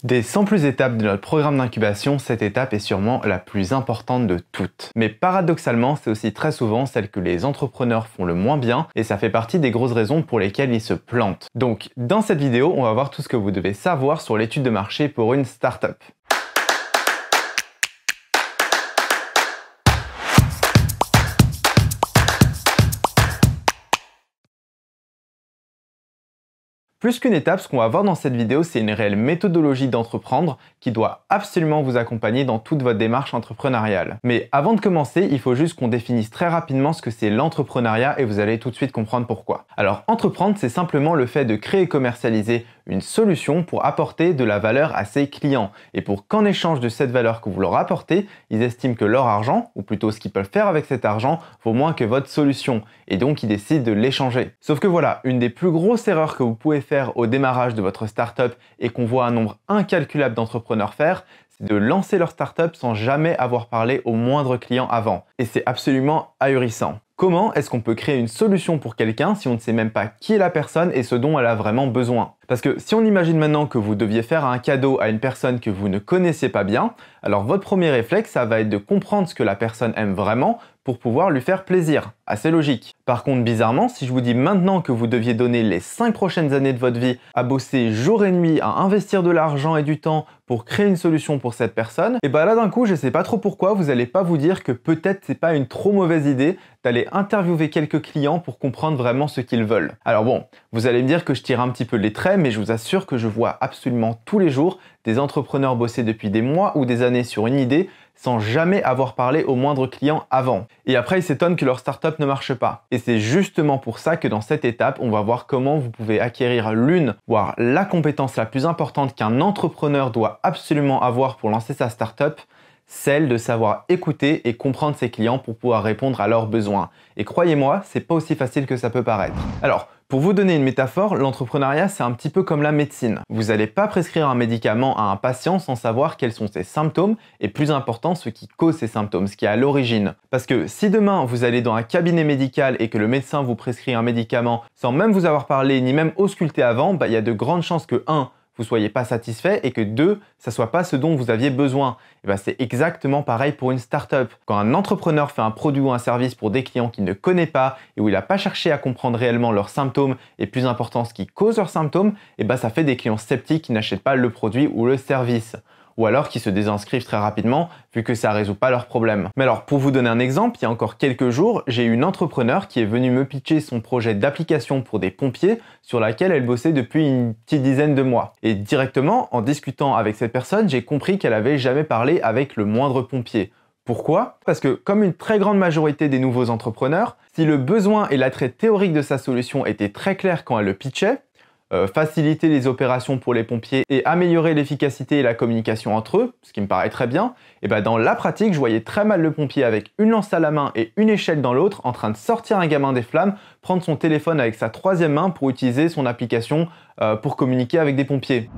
Des 100 plus étapes de notre programme d'incubation, cette étape est sûrement la plus importante de toutes. Mais paradoxalement, c'est aussi très souvent celle que les entrepreneurs font le moins bien et ça fait partie des grosses raisons pour lesquelles ils se plantent. Donc, dans cette vidéo, on va voir tout ce que vous devez savoir sur l'étude de marché pour une startup. Plus qu'une étape, ce qu'on va voir dans cette vidéo, c'est une réelle méthodologie d'entreprendre qui doit absolument vous accompagner dans toute votre démarche entrepreneuriale. Mais avant de commencer, il faut juste qu'on définisse très rapidement ce que c'est l'entrepreneuriat et vous allez tout de suite comprendre pourquoi. Alors, entreprendre, c'est simplement le fait de créer et commercialiser une solution pour apporter de la valeur à ses clients et pour qu'en échange de cette valeur que vous leur apportez, ils estiment que leur argent, ou plutôt ce qu'ils peuvent faire avec cet argent, vaut moins que votre solution et donc ils décident de l'échanger. Sauf que voilà, une des plus grosses erreurs que vous pouvez faire au démarrage de votre startup et qu'on voit un nombre incalculable d'entrepreneurs faire, c'est de lancer leur startup sans jamais avoir parlé au moindre client avant. Et c'est absolument ahurissant. Comment est-ce qu'on peut créer une solution pour quelqu'un si on ne sait même pas qui est la personne et ce dont elle a vraiment besoin? Parce que si on imagine maintenant que vous deviez faire un cadeau à une personne que vous ne connaissez pas bien, alors votre premier réflexe, ça va être de comprendre ce que la personne aime vraiment pour pouvoir lui faire plaisir. Assez logique. Par contre, bizarrement, si je vous dis maintenant que vous deviez donner les 5 prochaines années de votre vie à bosser jour et nuit, à investir de l'argent et du temps pour créer une solution pour cette personne, et bah là d'un coup, je sais pas trop pourquoi, vous allez pas vous dire que peut-être c'est pas une trop mauvaise idée d'aller interviewer quelques clients pour comprendre vraiment ce qu'ils veulent. Alors bon, vous allez me dire que je tire un petit peu les traits, mais je vous assure que je vois absolument tous les jours des entrepreneurs bosser depuis des mois ou des années sur une idée sans jamais avoir parlé au moindre client avant. Et après, ils s'étonnent que leur startup ne marche pas. Et c'est justement pour ça que dans cette étape, on va voir comment vous pouvez acquérir l'une, voire la compétence la plus importante qu'un entrepreneur doit absolument avoir pour lancer sa startup, celle de savoir écouter et comprendre ses clients pour pouvoir répondre à leurs besoins. Et croyez-moi, c'est pas aussi facile que ça peut paraître. Alors, pour vous donner une métaphore, l'entrepreneuriat c'est un petit peu comme la médecine. Vous n'allez pas prescrire un médicament à un patient sans savoir quels sont ses symptômes et plus important ce qui cause ces symptômes, ce qui est à l'origine. Parce que si demain vous allez dans un cabinet médical et que le médecin vous prescrit un médicament sans même vous avoir parlé ni même ausculté avant, il y a de grandes chances que 1. Vous ne soyez pas satisfait et que 2, ça soit pas ce dont vous aviez besoin. Et c'est exactement pareil pour une startup. Quand un entrepreneur fait un produit ou un service pour des clients qu'il ne connaît pas et où il n'a pas cherché à comprendre réellement leurs symptômes et plus important ce qui cause leurs symptômes, ça fait des clients sceptiques qui n'achètent pas le produit ou le service. Ou alors qui se désinscrivent très rapidement vu que ça ne résout pas leurs problèmes. Mais alors pour vous donner un exemple, il y a encore quelques jours, j'ai eu une entrepreneur qui est venue me pitcher son projet d'application pour des pompiers sur laquelle elle bossait depuis une petite dizaine de mois. Et directement, en discutant avec cette personne, j'ai compris qu'elle avait jamais parlé avec le moindre pompier. Pourquoi? Parce que comme une très grande majorité des nouveaux entrepreneurs, si le besoin et l'attrait théorique de sa solution étaient très clairs quand elle le pitchait, faciliter les opérations pour les pompiers et améliorer l'efficacité et la communication entre eux, ce qui me paraît très bien, dans la pratique, je voyais très mal le pompier avec une lance à la main et une échelle dans l'autre en train de sortir un gamin des flammes, prendre son téléphone avec sa troisième main pour utiliser son application pour communiquer avec des pompiers.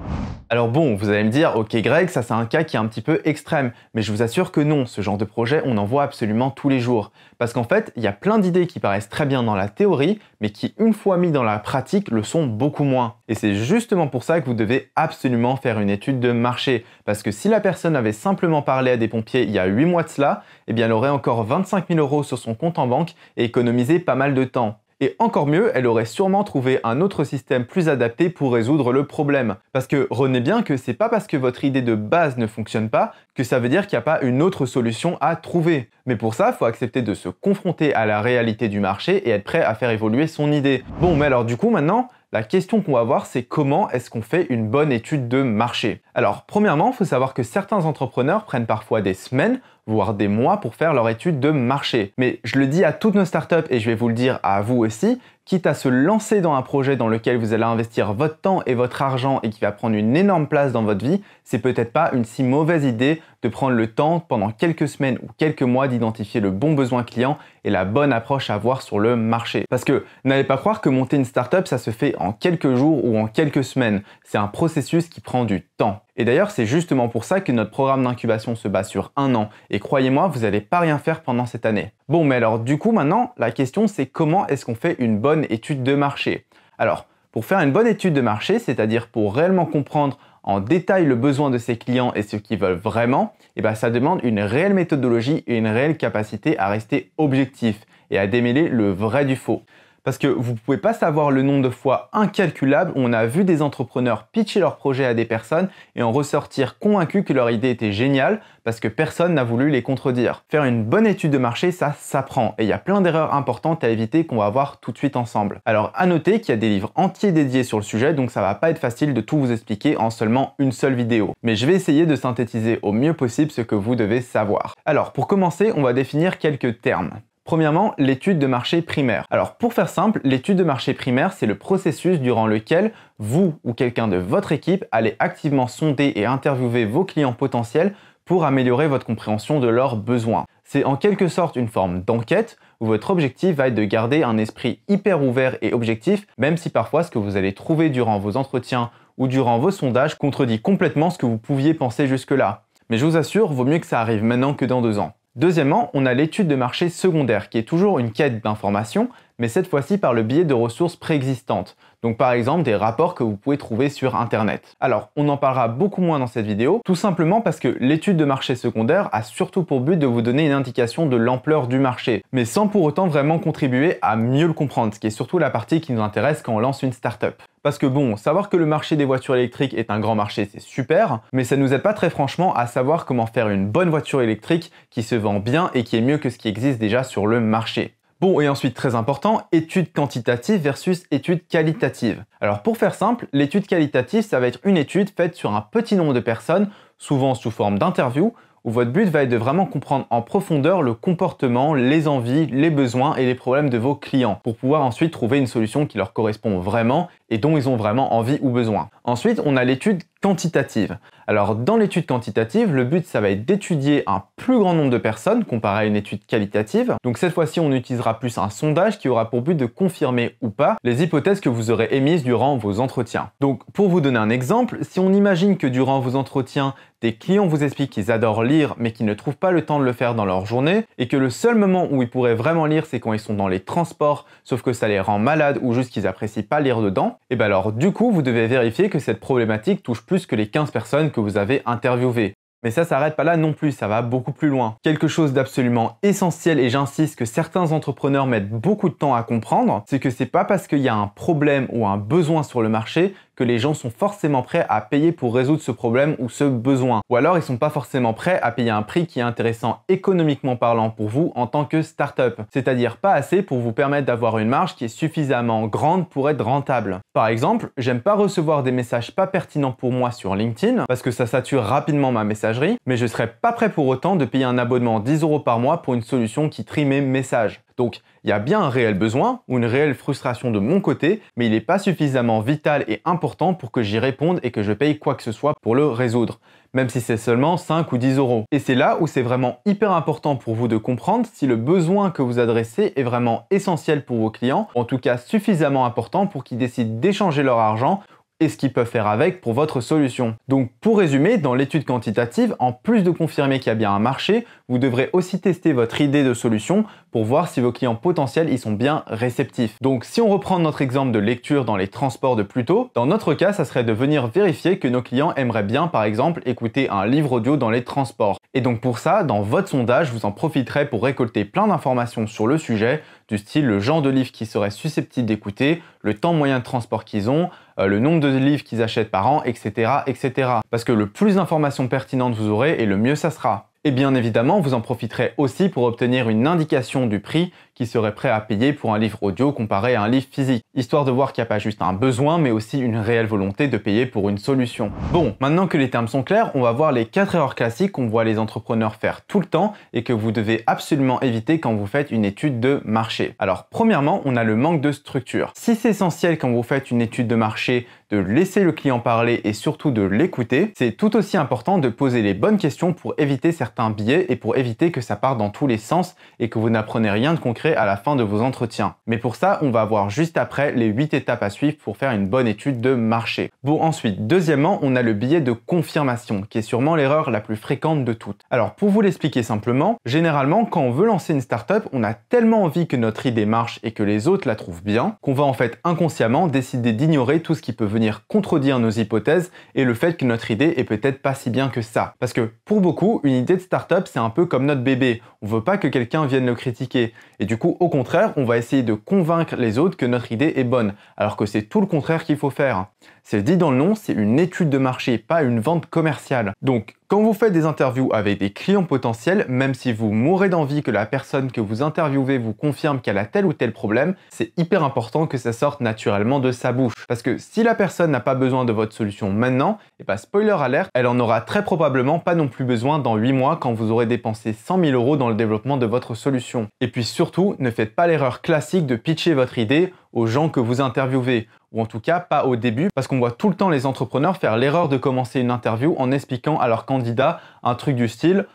Alors bon, vous allez me dire, ok Greg, ça c'est un cas qui est un petit peu extrême, mais je vous assure que non, ce genre de projet, on en voit absolument tous les jours. Parce qu'en fait, il y a plein d'idées qui paraissent très bien dans la théorie, mais qui, une fois mis dans la pratique, le sont beaucoup moins. Et c'est justement pour ça que vous devez absolument faire une étude de marché. Parce que si la personne avait simplement parlé à des pompiers il y a 8 mois de cela, elle aurait encore 25 000 € sur son compte en banque et économisé pas mal de temps. Et encore mieux, elle aurait sûrement trouvé un autre système plus adapté pour résoudre le problème. Parce que retenez bien que c'est pas parce que votre idée de base ne fonctionne pas que ça veut dire qu'il n'y a pas une autre solution à trouver. Mais pour ça, il faut accepter de se confronter à la réalité du marché et être prêt à faire évoluer son idée. Bon, mais alors du coup maintenant, la question qu'on va voir, c'est comment est-ce qu'on fait une bonne étude de marché? Alors, premièrement, il faut savoir que certains entrepreneurs prennent parfois des semaines, voire des mois pour faire leur étude de marché. Mais je le dis à toutes nos startups et je vais vous le dire à vous aussi, quitte à se lancer dans un projet dans lequel vous allez investir votre temps et votre argent et qui va prendre une énorme place dans votre vie, c'est peut-être pas une si mauvaise idée de prendre le temps pendant quelques semaines ou quelques mois d'identifier le bon besoin client et la bonne approche à avoir sur le marché. Parce que n'allez pas croire que monter une startup, ça se fait en quelques jours ou en quelques semaines. C'est un processus qui prend du temps. Et d'ailleurs, c'est justement pour ça que notre programme d'incubation se base sur 1 an. Et croyez-moi, vous n'allez pas rien faire pendant cette année. Bon, mais alors du coup, maintenant, la question c'est comment est-ce qu'on fait une bonne étude de marché? Alors, pour faire une bonne étude de marché, c'est-à-dire pour réellement comprendre en détail le besoin de ses clients et ce qu'ils veulent vraiment, ça demande une réelle méthodologie et une réelle capacité à rester objectif et à démêler le vrai du faux. Parce que vous ne pouvez pas savoir le nombre de fois incalculable où on a vu des entrepreneurs pitcher leur projet à des personnes et en ressortir convaincus que leur idée était géniale parce que personne n'a voulu les contredire. Faire une bonne étude de marché, ça s'apprend et il y a plein d'erreurs importantes à éviter qu'on va voir tout de suite ensemble. Alors à noter qu'il y a des livres entiers dédiés sur le sujet, donc ça va pas être facile de tout vous expliquer en seulement une seule vidéo. Mais je vais essayer de synthétiser au mieux possible ce que vous devez savoir. Alors pour commencer, on va définir quelques termes. Premièrement, l'étude de marché primaire. Alors pour faire simple, l'étude de marché primaire, c'est le processus durant lequel vous ou quelqu'un de votre équipe allez activement sonder et interviewer vos clients potentiels pour améliorer votre compréhension de leurs besoins. C'est en quelque sorte une forme d'enquête où votre objectif va être de garder un esprit hyper ouvert et objectif, même si parfois ce que vous allez trouver durant vos entretiens ou durant vos sondages contredit complètement ce que vous pouviez penser jusque-là. Mais je vous assure, vaut mieux que ça arrive maintenant que dans 2 ans. Deuxièmement, on a l'étude de marché secondaire qui est toujours une quête d'informations, mais cette fois-ci par le biais de ressources préexistantes. Donc par exemple des rapports que vous pouvez trouver sur internet. Alors on en parlera beaucoup moins dans cette vidéo, tout simplement parce que l'étude de marché secondaire a surtout pour but de vous donner une indication de l'ampleur du marché, mais sans pour autant vraiment contribuer à mieux le comprendre, ce qui est surtout la partie qui nous intéresse quand on lance une startup. Parce que bon, savoir que le marché des voitures électriques est un grand marché, c'est super, mais ça ne nous aide pas très franchement à savoir comment faire une bonne voiture électrique qui se vend bien et qui est mieux que ce qui existe déjà sur le marché. Bon, et ensuite, très important, étude quantitative versus étude qualitative. Alors pour faire simple, l'étude qualitative, ça va être une étude faite sur un petit nombre de personnes, souvent sous forme d'interview, où votre but va être de vraiment comprendre en profondeur le comportement, les envies, les besoins et les problèmes de vos clients, pour pouvoir ensuite trouver une solution qui leur correspond vraiment et dont ils ont vraiment envie ou besoin. Ensuite, on a l'étude quantitative. Alors dans l'étude quantitative, le but ça va être d'étudier un plus grand nombre de personnes comparé à une étude qualitative. Donc cette fois-ci, on utilisera plus un sondage qui aura pour but de confirmer ou pas les hypothèses que vous aurez émises durant vos entretiens. Donc pour vous donner un exemple, si on imagine que durant vos entretiens, des clients vous expliquent qu'ils adorent lire mais qu'ils ne trouvent pas le temps de le faire dans leur journée et que le seul moment où ils pourraient vraiment lire c'est quand ils sont dans les transports, sauf que ça les rend malades ou juste qu'ils apprécient pas lire dedans, et bien alors du coup vous devez vérifier que cette problématique touche plus que les 15 personnes que vous avez interviewées. Mais ça s'arrête pas là non plus, ça va beaucoup plus loin. Quelque chose d'absolument essentiel, et j'insiste que certains entrepreneurs mettent beaucoup de temps à comprendre, c'est que c'est pas parce qu'il y a un problème ou un besoin sur le marché que les gens sont forcément prêts à payer pour résoudre ce problème ou ce besoin. Ou alors ils sont pas forcément prêts à payer un prix qui est intéressant économiquement parlant pour vous en tant que startup. C'est-à-dire pas assez pour vous permettre d'avoir une marge qui est suffisamment grande pour être rentable. Par exemple, j'aime pas recevoir des messages pas pertinents pour moi sur LinkedIn parce que ça sature rapidement ma messagerie, mais je serais pas prêt pour autant de payer un abonnement 10 € par mois pour une solution qui trie mes messages. Donc, il y a bien un réel besoin ou une réelle frustration de mon côté, mais il n'est pas suffisamment vital et important pour que j'y réponde et que je paye quoi que ce soit pour le résoudre, même si c'est seulement 5 ou 10 €. Et c'est là où c'est vraiment hyper important pour vous de comprendre si le besoin que vous adressez est vraiment essentiel pour vos clients, ou en tout cas suffisamment important pour qu'ils décident d'échanger leur argent et ce qu'ils peuvent faire avec pour votre solution. Donc pour résumer, dans l'étude quantitative, en plus de confirmer qu'il y a bien un marché, vous devrez aussi tester votre idée de solution pour voir si vos clients potentiels y sont bien réceptifs. Donc si on reprend notre exemple de lecture dans les transports de plus tôt, dans notre cas, ça serait de venir vérifier que nos clients aimeraient bien par exemple écouter un livre audio dans les transports. Et donc pour ça, dans votre sondage, vous en profiterez pour récolter plein d'informations sur le sujet, du style le genre de livre qu'ils seraient susceptibles d'écouter, le temps moyen de transport qu'ils ont, le nombre de livres qu'ils achètent par an, etc., etc. Parce que le plus d'informations pertinentes vous aurez, et le mieux ça sera. Et bien évidemment, vous en profiterez aussi pour obtenir une indication du prix qu'ils seraient prêts à payer pour un livre audio comparé à un livre physique, histoire de voir qu'il n'y a pas juste un besoin, mais aussi une réelle volonté de payer pour une solution. Bon, maintenant que les termes sont clairs, on va voir les 4 erreurs classiques qu'on voit les entrepreneurs faire tout le temps et que vous devez absolument éviter quand vous faites une étude de marché. Alors premièrement, on a le manque de structure. Si c'est essentiel quand vous faites une étude de marché de laisser le client parler et surtout de l'écouter, c'est tout aussi important de poser les bonnes questions pour éviter certains biais et pour éviter que ça parte dans tous les sens et que vous n'apprenez rien de concret chiffré à la fin de vos entretiens. Mais pour ça, on va voir juste après les 8 étapes à suivre pour faire une bonne étude de marché. Bon, ensuite, deuxièmement, on a le biais de confirmation, qui est sûrement l'erreur la plus fréquente de toutes. Alors, pour vous l'expliquer simplement, généralement, quand on veut lancer une startup, on a tellement envie que notre idée marche et que les autres la trouvent bien, qu'on va en fait inconsciemment décider d'ignorer tout ce qui peut venir contredire nos hypothèses et le fait que notre idée est peut-être pas si bien que ça. Parce que pour beaucoup, une idée de startup, c'est un peu comme notre bébé. On veut pas que quelqu'un vienne le critiquer. Et du coup, au contraire, on va essayer de convaincre les autres que notre idée est bonne, alors que c'est tout le contraire qu'il faut faire. C'est dit dans le nom, c'est une étude de marché, pas une vente commerciale. Donc, quand vous faites des interviews avec des clients potentiels, même si vous mourrez d'envie que la personne que vous interviewez vous confirme qu'elle a tel ou tel problème, c'est hyper important que ça sorte naturellement de sa bouche. Parce que si la personne n'a pas besoin de votre solution maintenant, et pas spoiler alert, elle en aura très probablement pas non plus besoin dans 8 mois quand vous aurez dépensé 100 000 € dans le développement de votre solution. Et puis surtout, ne faites pas l'erreur classique de pitcher votre idée aux gens que vous interviewez, ou en tout cas pas au début, parce qu'on voit tout le temps les entrepreneurs faire l'erreur de commencer une interview en expliquant à leur candidat un truc du style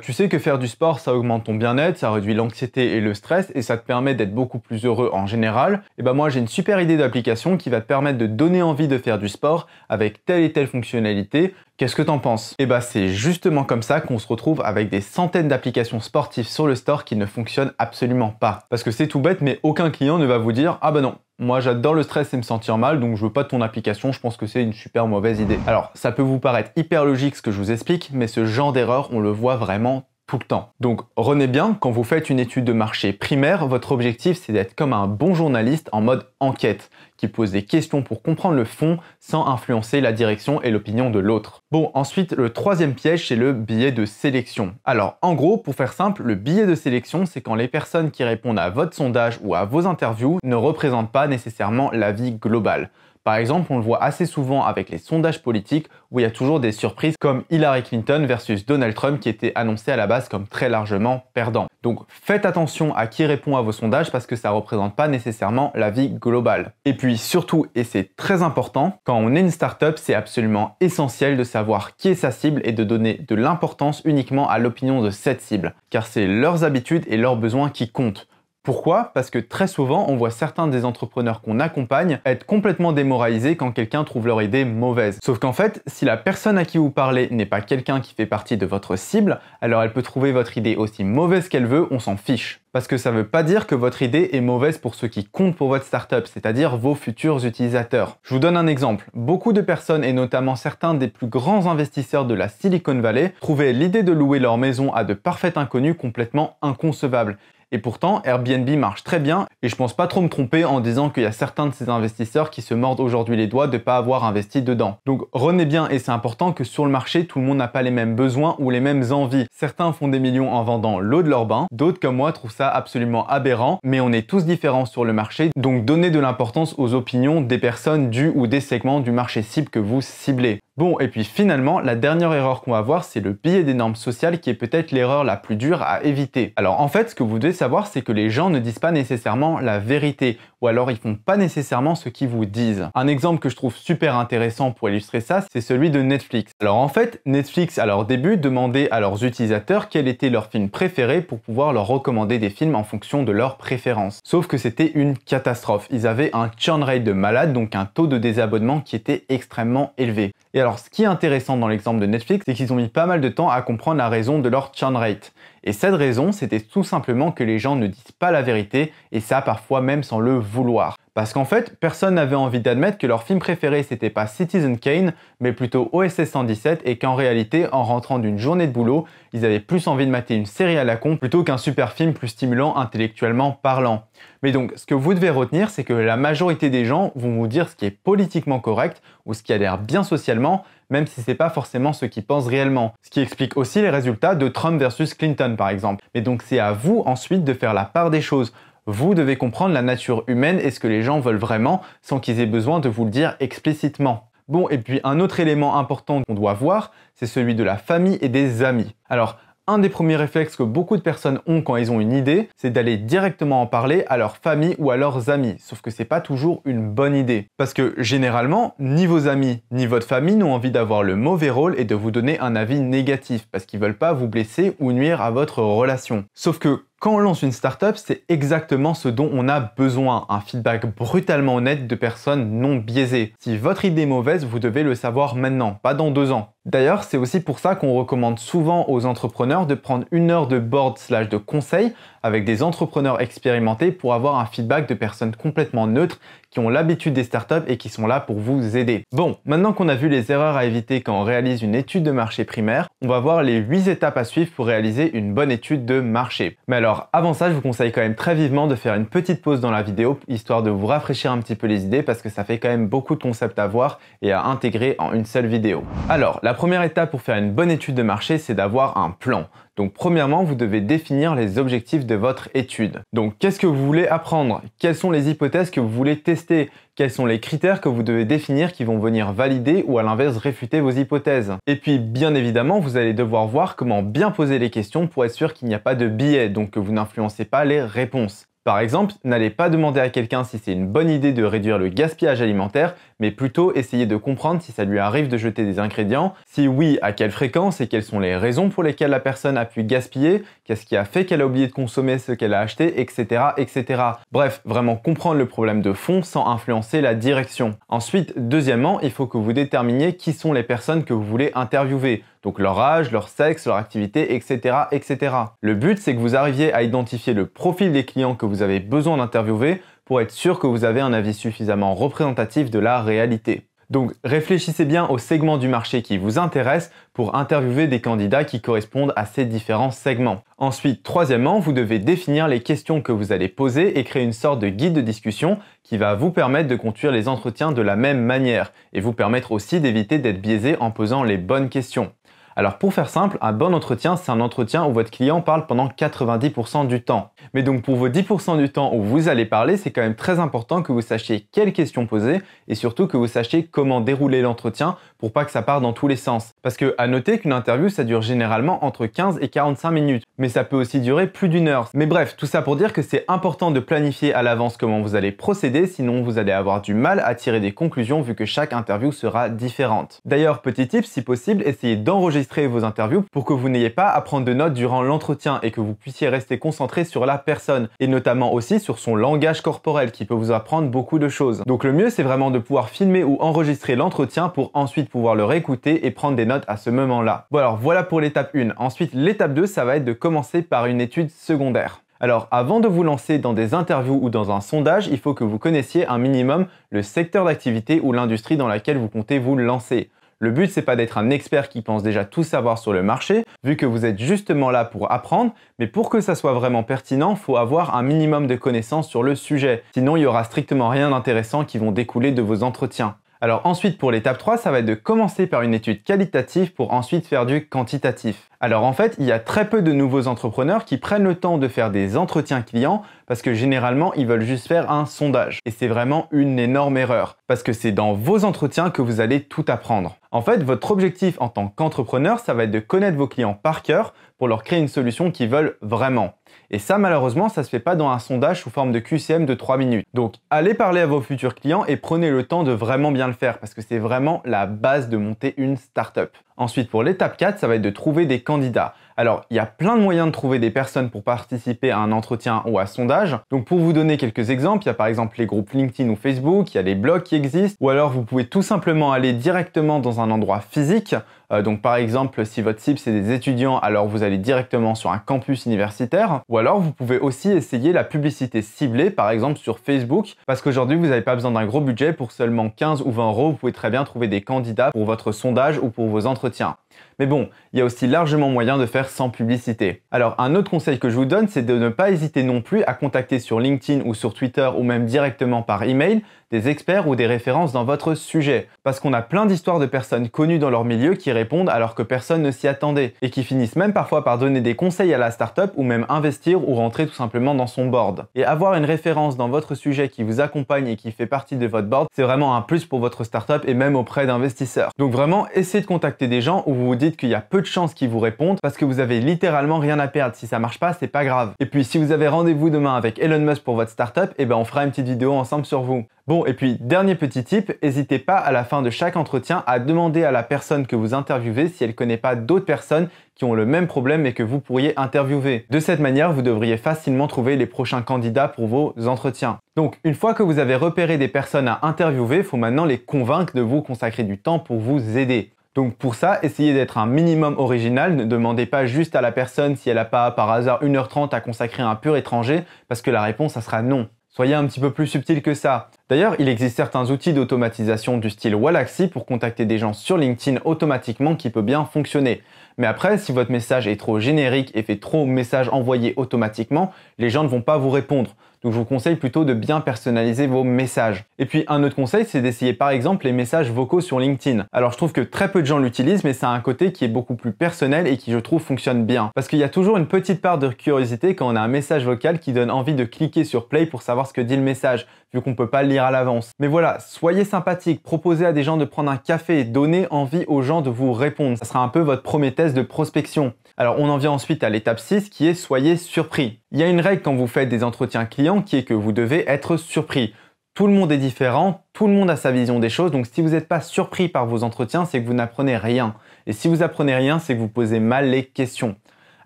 tu sais que faire du sport ça augmente ton bien-être, ça réduit l'anxiété et le stress et ça te permet d'être beaucoup plus heureux en général. Et ben moi j'ai une super idée d'application qui va te permettre de donner envie de faire du sport avec telle et telle fonctionnalité. Qu'est-ce que t'en penses? Et bah c'est justement comme ça qu'on se retrouve avec des centaines d'applications sportives sur le store qui ne fonctionnent absolument pas. Parce que c'est tout bête, mais aucun client ne va vous dire ah bah non, moi j'adore le stress et me sentir mal, donc je veux pas de ton application, je pense que c'est une super mauvaise idée. Alors ça peut vous paraître hyper logique ce que je vous explique, mais ce genre d'erreur on le voit vraiment tout le temps. Donc retenez bien, quand vous faites une étude de marché primaire, votre objectif c'est d'être comme un bon journaliste en mode enquête, qui pose des questions pour comprendre le fond sans influencer la direction et l'opinion de l'autre. Bon, ensuite, le troisième piège, c'est le biais de sélection. Alors, en gros, pour faire simple, le biais de sélection, c'est quand les personnes qui répondent à votre sondage ou à vos interviews ne représentent pas nécessairement l'avis global. Par exemple, on le voit assez souvent avec les sondages politiques où il y a toujours des surprises comme Hillary Clinton versus Donald Trump qui était annoncé à la base comme très largement perdant. Donc faites attention à qui répond à vos sondages parce que ça ne représente pas nécessairement l'avis global. Et puis surtout, et c'est très important, quand on est une startup, c'est absolument essentiel de savoir qui est sa cible et de donner de l'importance uniquement à l'opinion de cette cible, car c'est leurs habitudes et leurs besoins qui comptent. Pourquoi? Parce que très souvent, on voit certains des entrepreneurs qu'on accompagne être complètement démoralisés quand quelqu'un trouve leur idée mauvaise. Sauf qu'en fait, si la personne à qui vous parlez n'est pas quelqu'un qui fait partie de votre cible, alors elle peut trouver votre idée aussi mauvaise qu'elle veut, on s'en fiche. Parce que ça ne veut pas dire que votre idée est mauvaise pour ceux qui comptent pour votre startup, c'est-à-dire vos futurs utilisateurs. Je vous donne un exemple. Beaucoup de personnes, et notamment certains des plus grands investisseurs de la Silicon Valley, trouvaient l'idée de louer leur maison à de parfaits inconnus complètement inconcevable. Et pourtant, Airbnb marche très bien et je pense pas trop me tromper en disant qu'il y a certains de ces investisseurs qui se mordent aujourd'hui les doigts de ne pas avoir investi dedans. Donc retenez bien, et c'est important, que sur le marché, tout le monde n'a pas les mêmes besoins ou les mêmes envies. Certains font des millions en vendant l'eau de leur bain, d'autres comme moi trouvent ça absolument aberrant, mais on est tous différents sur le marché, donc donnez de l'importance aux opinions des personnes du ou des segments du marché cible que vous ciblez. Bon, et puis finalement, la dernière erreur qu'on va voir, c'est le biais des normes sociales qui est peut-être l'erreur la plus dure à éviter. Alors en fait, ce que vous devez savoir, c'est que les gens ne disent pas nécessairement la vérité, ou alors ils font pas nécessairement ce qu'ils vous disent. Un exemple que je trouve super intéressant pour illustrer ça, c'est celui de Netflix. Alors en fait, Netflix, à leur début, demandait à leurs utilisateurs quel était leur film préféré pour pouvoir leur recommander des films en fonction de leurs préférences. Sauf que c'était une catastrophe. Ils avaient un churn rate de malade, donc un taux de désabonnement qui était extrêmement élevé. Et alors, ce qui est intéressant dans l'exemple de Netflix, c'est qu'ils ont mis pas mal de temps à comprendre la raison de leur churn rate. Et cette raison, c'était tout simplement que les gens ne disent pas la vérité, et ça parfois même sans le vouloir. Parce qu'en fait, personne n'avait envie d'admettre que leur film préféré c'était pas Citizen Kane, mais plutôt OSS 117, et qu'en réalité, en rentrant d'une journée de boulot, ils avaient plus envie de mater une série à la con plutôt qu'un super film plus stimulant intellectuellement parlant. Mais donc, ce que vous devez retenir, c'est que la majorité des gens vont vous dire ce qui est politiquement correct ou ce qui a l'air bien socialement, même si c'est pas forcément ce qu'ils pensent réellement. Ce qui explique aussi les résultats de Trump versus Clinton par exemple. Mais donc c'est à vous ensuite de faire la part des choses. Vous devez comprendre la nature humaine et ce que les gens veulent vraiment sans qu'ils aient besoin de vous le dire explicitement. Bon, et puis un autre élément important qu'on doit voir, c'est celui de la famille et des amis. Alors, un des premiers réflexes que beaucoup de personnes ont quand ils ont une idée, c'est d'aller directement en parler à leur famille ou à leurs amis. Sauf que c'est pas toujours une bonne idée. Parce que généralement, ni vos amis ni votre famille n'ont envie d'avoir le mauvais rôle et de vous donner un avis négatif, parce qu'ils veulent pas vous blesser ou nuire à votre relation. Sauf que Quand on lance une startup, c'est exactement ce dont on a besoin, un feedback brutalement honnête de personnes non biaisées. Si votre idée est mauvaise, vous devez le savoir maintenant, pas dans 2 ans. D'ailleurs, c'est aussi pour ça qu'on recommande souvent aux entrepreneurs de prendre 1 heure de board/de conseil avec des entrepreneurs expérimentés pour avoir un feedback de personnes complètement neutres qui ont l'habitude des startups et qui sont là pour vous aider. Bon, maintenant qu'on a vu les erreurs à éviter quand on réalise une étude de marché primaire, on va voir les 8 étapes à suivre pour réaliser une bonne étude de marché. Mais alors, avant ça, je vous conseille quand même très vivement de faire une petite pause dans la vidéo, histoire de vous rafraîchir un petit peu les idées parce que ça fait quand même beaucoup de concepts à voir et à intégrer en une seule vidéo. Alors, la première étape pour faire une bonne étude de marché, c'est d'avoir un plan. Donc premièrement, vous devez définir les objectifs de votre étude. Donc qu'est-ce que vous voulez apprendre? Quelles sont les hypothèses que vous voulez tester? Quels sont les critères que vous devez définir qui vont venir valider ou à l'inverse réfuter vos hypothèses? Et puis bien évidemment, vous allez devoir voir comment bien poser les questions pour être sûr qu'il n'y a pas de biais, donc que vous n'influencez pas les réponses. Par exemple, n'allez pas demander à quelqu'un si c'est une bonne idée de réduire le gaspillage alimentaire, mais plutôt essayer de comprendre si ça lui arrive de jeter des ingrédients, si oui, à quelle fréquence et quelles sont les raisons pour lesquelles la personne a pu gaspiller, qu'est-ce qui a fait qu'elle a oublié de consommer ce qu'elle a acheté, etc., etc. Bref, vraiment comprendre le problème de fond sans influencer la direction. Ensuite, deuxièmement, il faut que vous déterminiez qui sont les personnes que vous voulez interviewer. Donc leur âge, leur sexe, leur activité, etc., etc. Le but, c'est que vous arriviez à identifier le profil des clients que vous avez besoin d'interviewer pour être sûr que vous avez un avis suffisamment représentatif de la réalité. Donc réfléchissez bien au segment du marché qui vous intéresse pour interviewer des candidats qui correspondent à ces différents segments. Ensuite, troisièmement, vous devez définir les questions que vous allez poser et créer une sorte de guide de discussion qui va vous permettre de conduire les entretiens de la même manière et vous permettre aussi d'éviter d'être biaisé en posant les bonnes questions. Alors pour faire simple, un bon entretien, c'est un entretien où votre client parle pendant 90% du temps. Mais donc pour vos 10% du temps où vous allez parler, c'est quand même très important que vous sachiez quelles questions poser et surtout que vous sachiez comment dérouler l'entretien pour pas que ça parte dans tous les sens. Parce que à noter qu'une interview, ça dure généralement entre 15 et 45 minutes. Mais ça peut aussi durer plus d'1 heure. Mais bref, tout ça pour dire que c'est important de planifier à l'avance comment vous allez procéder, sinon vous allez avoir du mal à tirer des conclusions vu que chaque interview sera différente. D'ailleurs, petit tip, si possible, essayez d'enregistrer vos interviews pour que vous n'ayez pas à prendre de notes durant l'entretien et que vous puissiez rester concentré sur la personne et notamment aussi sur son langage corporel qui peut vous apprendre beaucoup de choses. Donc le mieux, c'est vraiment de pouvoir filmer ou enregistrer l'entretien pour ensuite pouvoir le réécouter et prendre des notes à ce moment-là. Bon alors voilà pour l'étape 1. Ensuite, l'étape 2, ça va être de commencer par une étude secondaire. Alors, avant de vous lancer dans des interviews ou dans un sondage, il faut que vous connaissiez un minimum le secteur d'activité ou l'industrie dans laquelle vous comptez vous lancer. Le but, c'est pas d'être un expert qui pense déjà tout savoir sur le marché, vu que vous êtes justement là pour apprendre, mais pour que ça soit vraiment pertinent, il faut avoir un minimum de connaissances sur le sujet. Sinon, il y aura strictement rien d'intéressant qui vont découler de vos entretiens. Alors ensuite, pour l'étape 3, ça va être de commencer par une étude qualitative pour ensuite faire du quantitatif. Alors en fait, il y a très peu de nouveaux entrepreneurs qui prennent le temps de faire des entretiens clients parce que généralement, ils veulent juste faire un sondage. Et c'est vraiment une énorme erreur parce que c'est dans vos entretiens que vous allez tout apprendre. En fait, votre objectif en tant qu'entrepreneur, ça va être de connaître vos clients par cœur pour leur créer une solution qu'ils veulent vraiment. Et ça, malheureusement, ça se fait pas dans un sondage sous forme de QCM de 3 minutes. Donc, allez parler à vos futurs clients et prenez le temps de vraiment bien le faire parce que c'est vraiment la base de monter une startup. Ensuite, pour l'étape 4, ça va être de trouver des candidats. Alors, il y a plein de moyens de trouver des personnes pour participer à un entretien ou à un sondage. Donc, pour vous donner quelques exemples, il y a par exemple les groupes LinkedIn ou Facebook, il y a les blogs qui existent, ou alors vous pouvez tout simplement aller directement dans un endroit physique. Donc, par exemple, si votre cible c'est des étudiants, alors vous allez directement sur un campus universitaire. Ou alors, vous pouvez aussi essayer la publicité ciblée, par exemple sur Facebook, parce qu'aujourd'hui, vous n'avez pas besoin d'un gros budget. Pour seulement 15 ou 20 euros, vous pouvez très bien trouver des candidats pour votre sondage ou pour vos entretiens. Mais bon, il y a aussi largement moyen de faire sans publicité. Alors un autre conseil que je vous donne, c'est de ne pas hésiter non plus à contacter sur LinkedIn ou sur Twitter ou même directement par email des experts ou des références dans votre sujet. Parce qu'on a plein d'histoires de personnes connues dans leur milieu qui répondent alors que personne ne s'y attendait et qui finissent même parfois par donner des conseils à la startup ou même investir ou rentrer tout simplement dans son board. Et avoir une référence dans votre sujet qui vous accompagne et qui fait partie de votre board, c'est vraiment un plus pour votre startup et même auprès d'investisseurs. Donc vraiment, essayez de contacter des gens où vous vous vous dites qu'il y a peu de chances qu'ils vous répondent parce que vous avez littéralement rien à perdre. Si ça marche pas, c'est pas grave. Et puis si vous avez rendez-vous demain avec Elon Musk pour votre startup, eh ben on fera une petite vidéo ensemble sur vous. Bon, et puis dernier petit tip, n'hésitez pas à la fin de chaque entretien à demander à la personne que vous interviewez si elle connaît pas d'autres personnes qui ont le même problème et que vous pourriez interviewer. De cette manière, vous devriez facilement trouver les prochains candidats pour vos entretiens. Donc, une fois que vous avez repéré des personnes à interviewer, il faut maintenant les convaincre de vous consacrer du temps pour vous aider. Donc pour ça, essayez d'être un minimum original, ne demandez pas juste à la personne si elle n'a pas par hasard 1h30 à consacrer à un pur étranger, parce que la réponse, ça sera non. Soyez un petit peu plus subtil que ça. D'ailleurs, il existe certains outils d'automatisation du style Wallaxy pour contacter des gens sur LinkedIn automatiquement qui peut bien fonctionner. Mais après, si votre message est trop générique et fait trop message envoyé automatiquement, les gens ne vont pas vous répondre. Donc je vous conseille plutôt de bien personnaliser vos messages. Et puis un autre conseil, c'est d'essayer par exemple les messages vocaux sur LinkedIn. Alors je trouve que très peu de gens l'utilisent, mais ça a un côté qui est beaucoup plus personnel et qui je trouve fonctionne bien. Parce qu'il y a toujours une petite part de curiosité quand on a un message vocal qui donne envie de cliquer sur play pour savoir ce que dit le message, vu qu'on peut pas le lire à l'avance. Mais voilà, soyez sympathique, proposez à des gens de prendre un café, donnez envie aux gens de vous répondre. Ça sera un peu votre premier test de prospection. Alors on en vient ensuite à l'étape 6 qui est soyez surpris. Il y a une règle quand vous faites des entretiens clients qui est que vous devez être surpris. Tout le monde est différent, tout le monde a sa vision des choses, donc si vous n'êtes pas surpris par vos entretiens, c'est que vous n'apprenez rien. Et si vous apprenez rien, c'est que vous posez mal les questions.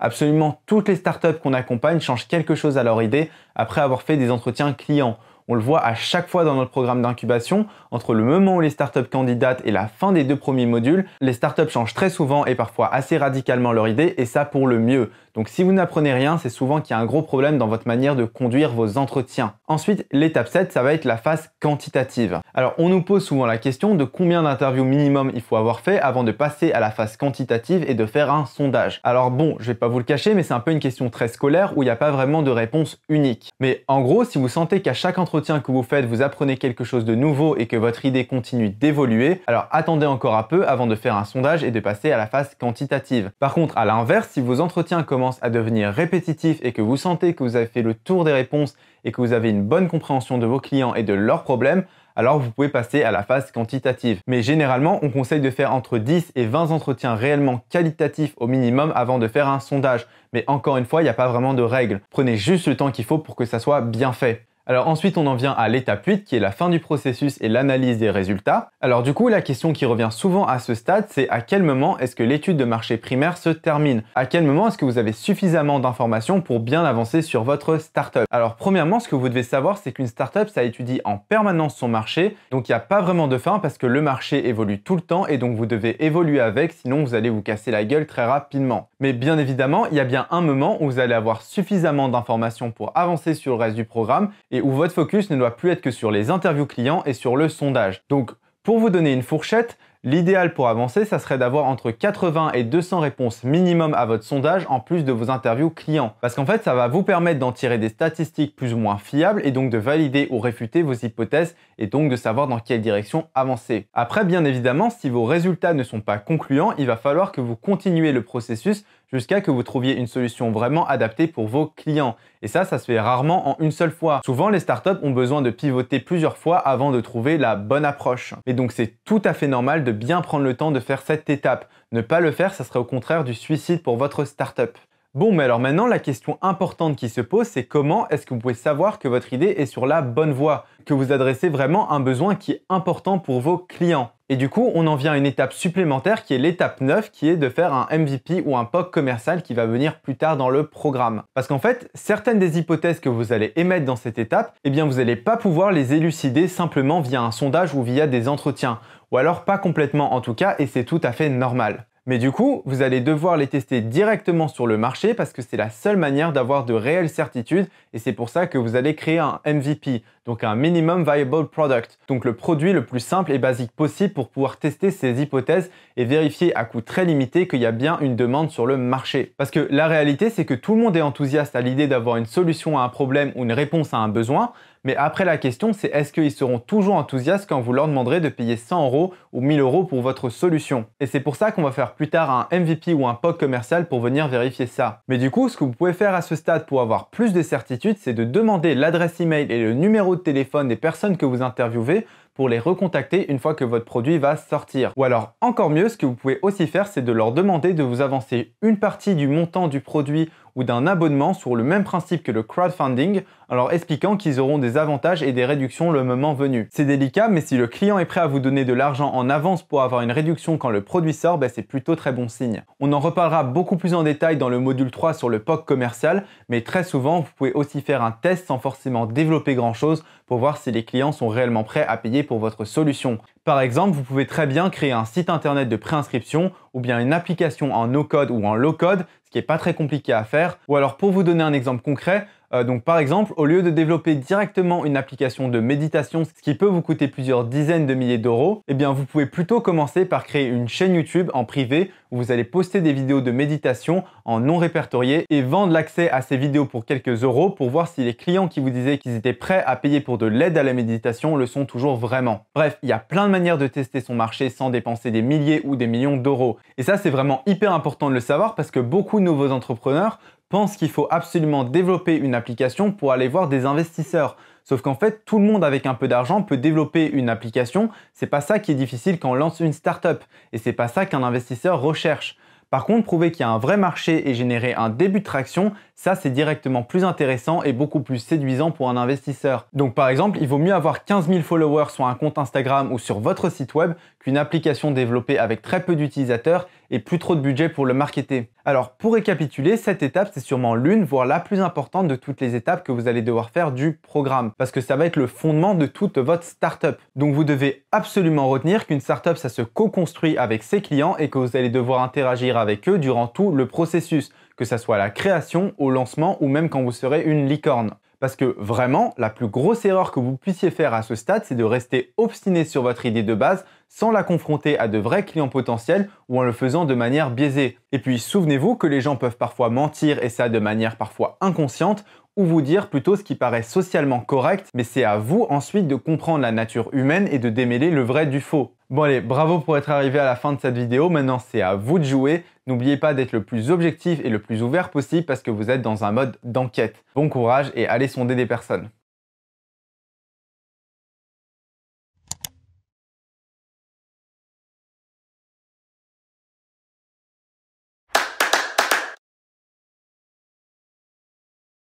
Absolument toutes les startups qu'on accompagne changent quelque chose à leur idée après avoir fait des entretiens clients. On le voit à chaque fois dans notre programme d'incubation, entre le moment où les startups candidatent et la fin des 2 premiers modules, les startups changent très souvent et parfois assez radicalement leur idée, et ça pour le mieux. Donc si vous n'apprenez rien, c'est souvent qu'il y a un gros problème dans votre manière de conduire vos entretiens. Ensuite, l'étape 7, ça va être la phase quantitative. Alors on nous pose souvent la question de combien d'interviews minimum il faut avoir fait avant de passer à la phase quantitative et de faire un sondage. Alors bon, je vais pas vous le cacher, mais c'est un peu une question très scolaire où il n'y a pas vraiment de réponse unique. Mais en gros, si vous sentez qu'à chaque entretien que vous faites, vous apprenez quelque chose de nouveau et que votre idée continue d'évoluer, alors attendez encore un peu avant de faire un sondage et de passer à la phase quantitative. Par contre, à l'inverse, si vos entretiens commencent à devenir répétitifs et que vous sentez que vous avez fait le tour des réponses et que vous avez une bonne compréhension de vos clients et de leurs problèmes, alors vous pouvez passer à la phase quantitative. Mais généralement, on conseille de faire entre 10 et 20 entretiens réellement qualitatifs au minimum avant de faire un sondage. Mais encore une fois, il n'y a pas vraiment de règle. Prenez juste le temps qu'il faut pour que ça soit bien fait. Alors ensuite, on en vient à l'étape 8 qui est la fin du processus et l'analyse des résultats. Alors du coup, la question qui revient souvent à ce stade, c'est à quel moment est-ce que l'étude de marché primaire se termine? À quel moment est-ce que vous avez suffisamment d'informations pour bien avancer sur votre startup? Alors premièrement, ce que vous devez savoir, c'est qu'une startup, ça étudie en permanence son marché, donc il n'y a pas vraiment de fin parce que le marché évolue tout le temps et donc vous devez évoluer avec, sinon vous allez vous casser la gueule très rapidement. Mais bien évidemment, il y a bien un moment où vous allez avoir suffisamment d'informations pour avancer sur le reste du programme et où votre focus ne doit plus être que sur les interviews clients et sur le sondage. Donc, pour vous donner une fourchette, l'idéal pour avancer, ça serait d'avoir entre 80 et 200 réponses minimum à votre sondage en plus de vos interviews clients. Parce qu'en fait, ça va vous permettre d'en tirer des statistiques plus ou moins fiables et donc de valider ou réfuter vos hypothèses et donc de savoir dans quelle direction avancer. Après, bien évidemment, si vos résultats ne sont pas concluants, il va falloir que vous continuiez le processus jusqu'à que vous trouviez une solution vraiment adaptée pour vos clients. Et ça se fait rarement en une seule fois. Souvent, les startups ont besoin de pivoter plusieurs fois avant de trouver la bonne approche. Et donc, c'est tout à fait normal de bien prendre le temps de faire cette étape. Ne pas le faire, ça serait au contraire du suicide pour votre startup. Bon, mais alors maintenant, la question importante qui se pose, c'est comment est-ce que vous pouvez savoir que votre idée est sur la bonne voie, que vous adressez vraiment un besoin qui est important pour vos clients. Et du coup, on en vient à une étape supplémentaire qui est l'étape 9, qui est de faire un MVP ou un POC commercial qui va venir plus tard dans le programme. Parce qu'en fait, certaines des hypothèses que vous allez émettre dans cette étape, eh bien vous n'allez pas pouvoir les élucider simplement via un sondage ou via des entretiens. Ou alors pas complètement en tout cas, et c'est tout à fait normal. Mais du coup, vous allez devoir les tester directement sur le marché parce que c'est la seule manière d'avoir de réelles certitudes et c'est pour ça que vous allez créer un MVP, donc un Minimum Viable Product, donc le produit le plus simple et basique possible pour pouvoir tester ces hypothèses et vérifier à coût très limité qu'il y a bien une demande sur le marché. Parce que la réalité, c'est que tout le monde est enthousiaste à l'idée d'avoir une solution à un problème ou une réponse à un besoin, Mais après la question, c'est est-ce qu'ils seront toujours enthousiastes quand vous leur demanderez de payer 100 € ou 1000 € pour votre solution? Et c'est pour ça qu'on va faire plus tard un MVP ou un POC commercial pour venir vérifier ça. Mais du coup, ce que vous pouvez faire à ce stade pour avoir plus de certitude, c'est de demander l'adresse email et le numéro de téléphone des personnes que vous interviewez pour les recontacter une fois que votre produit va sortir. Ou alors, encore mieux, ce que vous pouvez aussi faire, c'est de leur demander de vous avancer une partie du montant du produit ou d'un abonnement sur le même principe que le crowdfunding, en leur expliquant qu'ils auront des avantages et des réductions le moment venu. C'est délicat, mais si le client est prêt à vous donner de l'argent en avance pour avoir une réduction quand le produit sort, c'est plutôt très bon signe. On en reparlera beaucoup plus en détail dans le module 3 sur le POC commercial, mais très souvent, vous pouvez aussi faire un test sans forcément développer grand-chose pour voir si les clients sont réellement prêts à payer pour votre solution. Par exemple, vous pouvez très bien créer un site internet de préinscription ou bien une application en no-code ou en low-code, ce qui n'est pas très compliqué à faire. Ou alors pour vous donner un exemple concret, donc par exemple, au lieu de développer directement une application de méditation, ce qui peut vous coûter plusieurs dizaines de milliers d'euros, eh bien vous pouvez plutôt commencer par créer une chaîne YouTube en privé où vous allez poster des vidéos de méditation en non répertoriées et vendre l'accès à ces vidéos pour quelques euros pour voir si les clients qui vous disaient qu'ils étaient prêts à payer pour de l'aide à la méditation le sont toujours vraiment. Bref, il y a plein de manières de tester son marché sans dépenser des milliers ou des millions d'euros. Et ça, c'est vraiment hyper important de le savoir parce que beaucoup de nouveaux entrepreneurs pensent qu'il faut absolument développer une application pour aller voir des investisseurs. Sauf qu'en fait, tout le monde avec un peu d'argent peut développer une application. C'est pas ça qui est difficile quand on lance une startup. Et c'est pas ça qu'un investisseur recherche. Par contre, prouver qu'il y a un vrai marché et générer un début de traction, ça c'est directement plus intéressant et beaucoup plus séduisant pour un investisseur. Donc par exemple, il vaut mieux avoir 15 000 followers sur un compte Instagram ou sur votre site web qu'une application développée avec très peu d'utilisateurs et plus trop de budget pour le marketer. Alors pour récapituler, cette étape c'est sûrement l'une, voire la plus importante de toutes les étapes que vous allez devoir faire du programme, parce que ça va être le fondement de toute votre startup. Donc vous devez absolument retenir qu'une startup ça se co-construit avec ses clients et que vous allez devoir interagir avec eux durant tout le processus, que ça soit à la création, au lancement ou même quand vous serez une licorne. Parce que vraiment, la plus grosse erreur que vous puissiez faire à ce stade, c'est de rester obstiné sur votre idée de base sans la confronter à de vrais clients potentiels ou en le faisant de manière biaisée. Et puis souvenez-vous que les gens peuvent parfois mentir et ça de manière parfois inconsciente ou vous dire plutôt ce qui paraît socialement correct, mais c'est à vous ensuite de comprendre la nature humaine et de démêler le vrai du faux. Bon allez, bravo pour être arrivé à la fin de cette vidéo, maintenant c'est à vous de jouer. N'oubliez pas d'être le plus objectif et le plus ouvert possible parce que vous êtes dans un mode d'enquête. Bon courage et allez sonder des personnes.